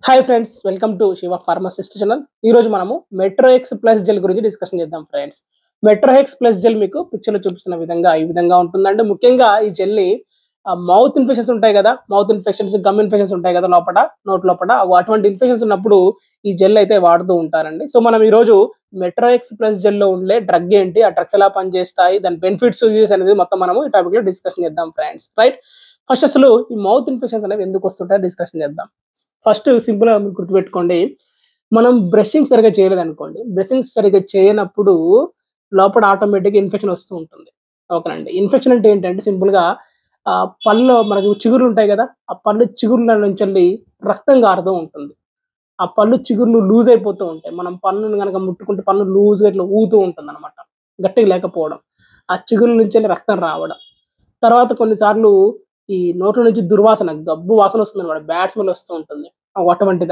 Hi friends, welcome to Shiva pharmacist channel. ఈరోజు మనము మెట్రోఎక్స్ plus gel గురించి డిస్కషన్ చేద్దాం ఫ్రెండ్స్. మెట్రోఎక్స్ ప్లస్ జెల్ మీకు పిక్చర్లో చూపిస్తున్న విధంగా ఈ విధంగా ఉంటుందంటే, ముఖ్యంగా ఈ జెల్ని మౌత్ ఇన్ఫెక్షన్స్ ఉంటాయి కదా, మౌత్ ఇన్ఫెక్షన్స్, గమ్ ఇన్ఫెక్షన్స్ ఉంటాయి కదా లోపల, నోట్ లోపల అటువంటి ఇన్ఫెక్షన్స్ ఉన్నప్పుడు ఈ జెల్ అయితే వాడుతూ ఉంటారండి. సో మనం ఈరోజు మెట్రోఎక్స్ ప్లస్ జెల్లో ఉండే డ్రగ్ ఏంటి, ఆ డ్రగ్స్ ఎలా పనిచేస్తాయి, దాని బెనిఫిట్స్ యూజెస్ అనేది మొత్తం మనము ఈ టాపిక్లో డిస్కషన్ చేద్దాం ఫ్రెండ్స్. రైట్, ఫస్ట్ అసలు ఈ మౌత్ ఇన్ఫెక్షన్స్ అనేవి ఎందుకు వస్తుంటాయో డిస్కషన్ చేద్దాం. ఫస్ట్ సింపుల్ గా మీరు గుర్తుపెట్టుకోండి, మనం బ్రషింగ్ సరిగా చేయలేదు అనుకోండి, బ్రషింగ్ సరిగా చేయనప్పుడు లోపల ఆటోమేటిక్గా ఇన్ఫెక్షన్ వస్తూ ఉంటుంది. ఓకేనండి. ఇన్ఫెక్షన్ అంటే ఏంటంటే సింపుల్ గా పళ్ళలో మనకు చిగుర్లు ఉంటాయి కదా, ఆ పళ్ళు చిగుర్ల నుంచి రక్తం కారుతూ ఉంటుంది. ఆ పళ్ళు చిగుర్లు లూజ్ అయిపోతూ ఉంటాయి. మనం పన్నుని కనుక ముట్టుకుంటే పన్ను లూజ్గా ఇట్లా ఊగుతూ ఉంటుంది అనమాట, గట్టిగా లేకపోవడం, ఆ చిగుర్ల నుంచి రక్తం రావడం. తర్వాత కొన్నిసార్లు ఈ నోట్ల నుంచి దుర్వాసన, గబ్బు వాసన వస్తుందన్నమాట, బ్యాడ్ స్మెల్ వస్తూ ఉంటుంది.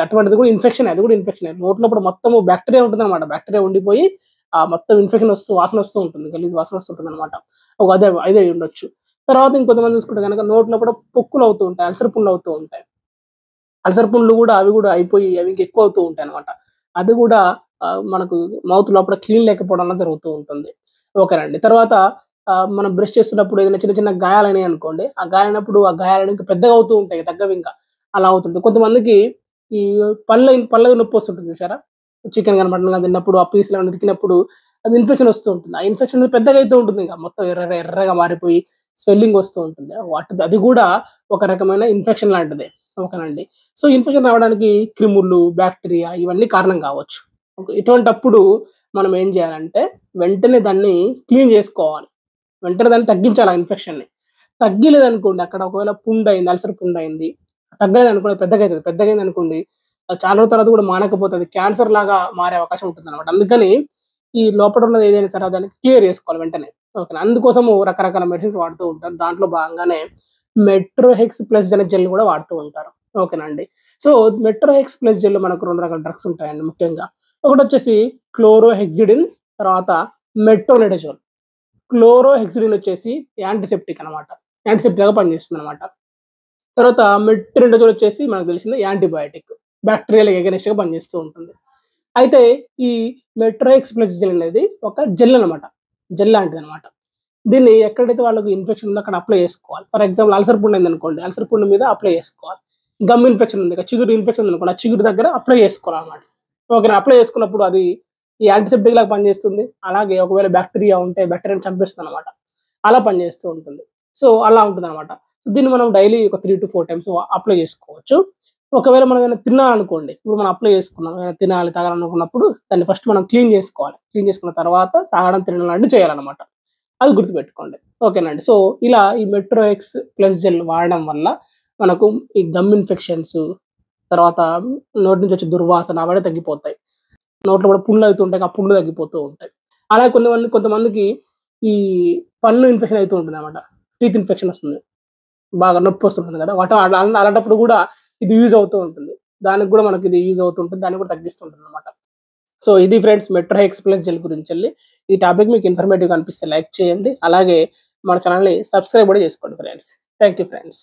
అటువంటిది కూడా ఇన్ఫెక్షన్, అది కూడా ఇన్ఫెక్షన్. నోట్లో ఇప్పుడు మొత్తం బ్యాక్టీరియా ఉంటుందన్నమాట, బ్యాక్టీరియా ఉండిపోయి ఆ మొత్తం ఇన్ఫెక్షన్ వస్తూ వాసన వస్తూ ఉంటుంది, గలీజ్ వాసన వస్తుంటుంది అనమాట. అదే అదే అయి ఉండొచ్చు. తర్వాత ఇంకొంతమంది చూసుకుంటే కనుక నోట్లో కూడా పొక్కులు అవుతూ ఉంటాయి, అల్సర్ పుండ్లు అవుతూ ఉంటాయి. అల్సర్ పుండ్లు కూడా అవి కూడా అయిపోయి అవి ఇంకా ఎక్కువ అవుతూ ఉంటాయి అనమాట. అది కూడా మనకు మౌత్ లోపల క్లీన్ లేకపోవడం వల్ల జరుగుతూ ఉంటుంది. ఓకేనండి. తర్వాత మనం బ్రష్ చేస్తున్నప్పుడు ఏదైనా చిన్న చిన్న గాయాలైనాయి అనుకోండి, ఆ గాయాలైనప్పుడు ఆ గాయాలు ఇంకా పెద్దగా అవుతూ ఉంటాయి, తగ్గవి ఇంకా. అలా అవుతుంది. కొంతమందికి ఈ పళ్ళ నొప్పి వస్తుంటుంది చూసారా? చికెన్ గాని, మటన్ గాని తిన్నప్పుడు ఆ పీస్‌లు ఏమైనా ఉడికినప్పుడు అది ఇన్ఫెక్షన్ వస్తూ ఉంటుంది. ఆ ఇన్ఫెక్షన్ అనేది పెద్దగా అయితూ ఉంటుంది ఇంకా. మొత్తం ఎర్రగా మారిపోయి స్వెల్లింగ్ వస్తూ ఉంటుంది. అది కూడా ఒక రకమైన ఇన్ఫెక్షన్ లాంటిదే. ఓకేనండి. సో, ఇన్ఫెక్షన్ రావడానికి క్రిములు, బాక్టీరియా ఇవన్నీ కారణం కావచ్చు. ఓకే. ఇటువంటప్పుడు మనం ఏం చేయాలంటే వెంటనే దాన్ని క్లీన్ చేసుకోవాలి. వెంటనే దాన్ని తగ్గించాలి ఆ ఇన్ఫెక్షన్‌ని. తగ్గలేదనుకోండి, అక్కడ ఒకవేళ పుండయింది, అల్సర్ పుండయింది, తగ్గలేదనుకోండి, పెద్దగయితది. పెద్దగయిందనుకోండి, చాలా రోజుల తర్వాత కూడా మానకపోతే అది క్యాన్సర్ లాగా మారే అవకాశం ఉంటుందనమాట. అందుకని ఈ లోపట ఉన్నది ఏదైనా సరే దాన్ని క్లియర్ చేసుకోవాలి వెంటనే. ఓకేనా. అందుకోసము రకరకాల మెడిసిన్స్ వాడుతూ ఉంటారు. దాంట్లో భాగంగానే మెట్రోహెక్స్ ప్లస్ అనే జెల్ కూడా వాడుతూ ఉంటారు. ఓకేనా అండి. సో, మెట్రోహెక్స్ ప్లస్ జెల్‌లో మనకు 2 రకాల డ్రగ్స్ ఉంటాయండి ముఖ్యంగా. ఒకటొచ్చేసి క్లోరోహెక్సిడిన్, తర్వాత మెట్రోనిడజోల్. క్లోరోహెక్సిడిన్ వచ్చేసి యాంటీసెప్టిక్ అనమాట. యాంటీసెప్టిక్‌గా పనిచేస్తుందనమాట. తర్వాత మెట్రోనిడజోల్ వచ్చేసి మనకు తెలిసిందే యాంటీబయాటిక్. బాక్టీరియాలకి ఎగనెస్ట్‌గా పనిచేస్తూ ఉంటుంది. అయితే ఈ మెట్రోఎక్స్ ప్లస్ జెల్ అనేది ఒక జెల్ అనమాట. జెల్ లాంటిదనమాట. దీన్ని ఎక్కడైతే వాళ్ళకి ఇన్ఫెక్షన్ ఉందో అక్కడ అప్లై చేసుకోవాలి. ఫర్ ఎగ్జాంపుల్ అల్సర్ పుండు అయిందనుకోండి, అల్సర్ పుండు మీద అప్లై చేసుకోవాలి. గమ్ ఇన్ఫెక్షన్ ఉంది, చిగురు ఇన్ఫెక్షన్ ఉందనుకోండి, ఆ చిగురు దగ్గర అప్లై చేసుకోవాలనమాట. ఓకేనా. అప్లై చేసుకున్నప్పుడు అది ఈ యాంటీసెప్టిక్ లాగా పనిచేస్తుంది. అలాగే ఒకవేళ బాక్టీరియా ఉంటే బాక్టీరియాని చంపేస్తుందనమాట. అలా పనిచేస్తూ ఉంటుంది. సో, అలా ఉంటుందనమాట. దీన్ని మనం డైలీ ఒక 3-4 టైమ్స్ అప్లై చేసుకోవచ్చు. ఒకవేళ మనం ఏమైనా తినాలనుకోండి, ఇప్పుడు మనం అప్లై చేసుకున్నాం, ఏమైనా తినాలి, తాగాలనుకున్నప్పుడు దాన్ని ఫస్ట్ మనం క్లీన్ చేసుకోవాలి. క్లీన్ చేసుకున్న తర్వాత తాగడం, తినడం లాంటివి చేయాలనమాట. అది గుర్తుపెట్టుకోండి. ఓకేనండి. సో, ఇలా ఈ మెట్రోఎక్స్ ప్లస్ జెల్ వాడడం వల్ల మనకు ఈ గమ్ ఇన్ఫెక్షన్స్, తర్వాత నోటి నుంచి వచ్చే దుర్వాసన అవన్నీ తగ్గిపోతాయి. నోట్లో కూడా పుండ్లు అవుతుంటాయి, ఆ పుండ్లు తగ్గిపోతూ ఉంటాయి. అలాగే కొంతమందికి ఈ పన్ను ఇన్ఫెక్షన్ అయితూ ఉంటుందన్నమాట. టీత్ ఇన్ఫెక్షన్ వస్తుంది, బాగా నొప్పి వస్తుంటుంది కదా! అలాంటప్పుడు కూడా ఇది యూజ్ అవుతూ ఉంటుంది. దానికి కూడా మనకి ఇది యూజ్ అవుతూ ఉంటుంది. దాన్ని కూడా తగ్గిస్తూ ఉంటుందన్నమాట. సో, ఇది ఫ్రెండ్స్ మెట్రోఎక్స్ ప్లస్ జెల్ గురించెల్లి. ఈ టాపిక్ మీకు ఇన్ఫర్మేటివ్‌గా అనిపిస్తే లైక్ చేయండి. అలాగే మన ఛానెల్‌ని సబ్స్క్రైబ్ కూడా చేసుకోండి ఫ్రెండ్స్. Thank you friends.